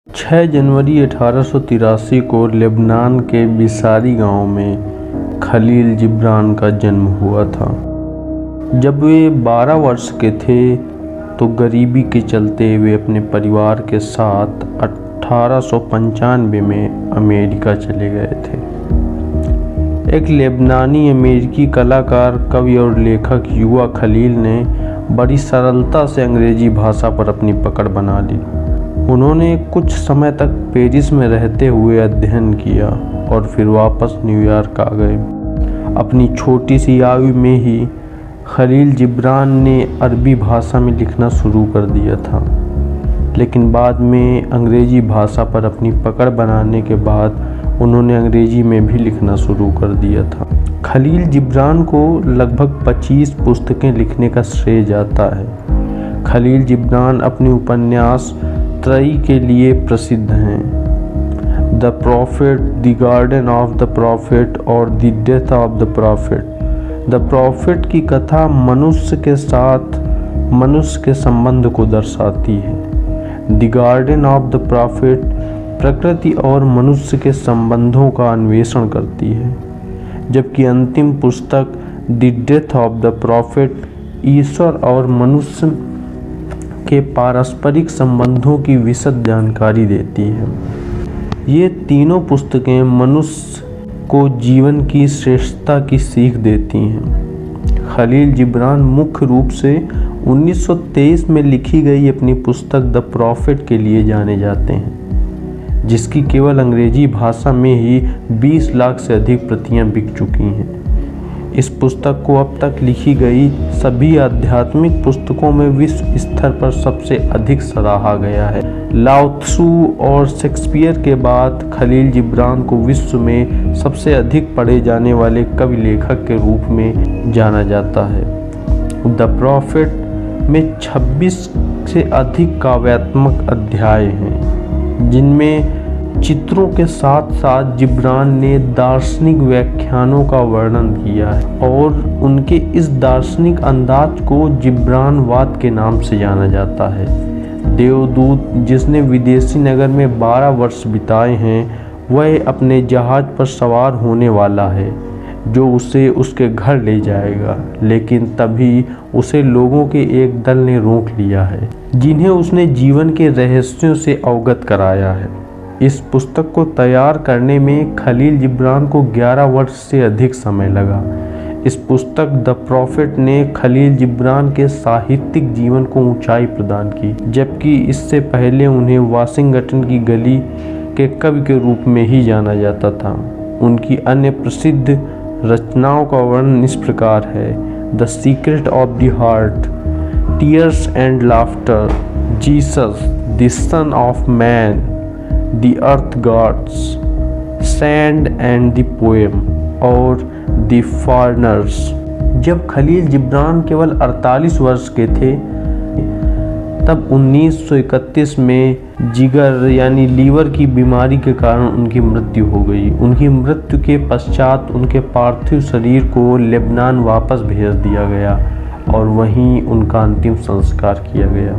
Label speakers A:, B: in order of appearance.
A: 6 जनवरी 1883 को लेबनान के बिसारी गांव में खलील जिब्रान का जन्म हुआ था। जब वे 12 वर्ष के थे तो गरीबी के चलते वे अपने परिवार के साथ 1895 में अमेरिका चले गए थे। एक लेबनानी अमेरिकी कलाकार, कवि और लेखक युवा खलील ने बड़ी सरलता से अंग्रेजी भाषा पर अपनी पकड़ बना ली। उन्होंने कुछ समय तक पेरिस में रहते हुए अध्ययन किया और फिर वापस न्यूयॉर्क आ गए। अपनी छोटी सी आयु में ही खलील जिब्रान ने अरबी भाषा में लिखना शुरू कर दिया था, लेकिन बाद में अंग्रेजी भाषा पर अपनी पकड़ बनाने के बाद उन्होंने अंग्रेजी में भी लिखना शुरू कर दिया था। खलील जिब्रान को लगभग 25 पुस्तकें लिखने का श्रेय जाता है। खलील जिब्रान अपने उपन्यास त्रयी के लिए प्रसिद्ध हैं। The Prophet, the Garden of the Prophet और the Death of the Prophet. The Prophet की कथा मनुष्य के साथ मनुष्य के संबंध को दर्शाती है। The Garden of the profit प्रकृति और मनुष्य के संबंधों का अन्वेषण करती है, जबकि अंतिम पुस्तक the Death of the Prophet ईश्वर और मनुष्य के पारस्परिक संबंधों की विशद जानकारी देती है। ये तीनों पुस्तकें मनुष्य को जीवन की श्रेष्ठता की सीख देती हैं। खलील जिब्रान मुख्य रूप से 1923 में लिखी गई अपनी पुस्तक द प्रॉफिट के लिए जाने जाते हैं, जिसकी केवल अंग्रेजी भाषा में ही 20 लाख से अधिक प्रतियां बिक चुकी हैं। इस पुस्तक को अब तक लिखी गई सभी आध्यात्मिक पुस्तकों में विश्व स्तर पर सबसे अधिक सराहा गया है। लाओ त्सू और शेक्सपियर के बाद खलील जिब्रान को विश्व में सबसे अधिक पढ़े जाने वाले कवि लेखक के रूप में जाना जाता है। द प्रॉफिट में 26 से अधिक काव्यात्मक अध्याय हैं, जिनमें चित्रों के साथ साथ जिब्रान ने दार्शनिक व्याख्यानों का वर्णन किया है और उनके इस दार्शनिक अंदाज को जिब्रानवाद के नाम से जाना जाता है। देवदूत, जिसने विदेशी नगर में 12 वर्ष बिताए हैं, वह अपने जहाज पर सवार होने वाला है जो उसे उसके घर ले जाएगा, लेकिन तभी उसे लोगों के एक दल ने रोक लिया है, जिन्हें उसने जीवन के रहस्यों से अवगत कराया है। इस पुस्तक को तैयार करने में खलील जिब्रान को 11 वर्ष से अधिक समय लगा। इस पुस्तक द प्रॉफिट ने खलील जिब्रान के साहित्यिक जीवन को ऊंचाई प्रदान की, जबकि इससे पहले उन्हें वाशिंगटन की गली के कवि के रूप में ही जाना जाता था। उनकी अन्य प्रसिद्ध रचनाओं का वर्णन इस प्रकार है: the secret of the heart, tears and laughter, Jesus, the son of man, The Earth Gods, Sand and the Poem और The Foreigners। जब खलील जिब्रान केवल 48 वर्ष के थे, तब 1931 में जिगर यानी लीवर की बीमारी के कारण उनकी मृत्यु हो गई। उनकी मृत्यु के पश्चात उनके पार्थिव शरीर को लेबनान वापस भेज दिया गया और वहीं उनका अंतिम संस्कार किया गया।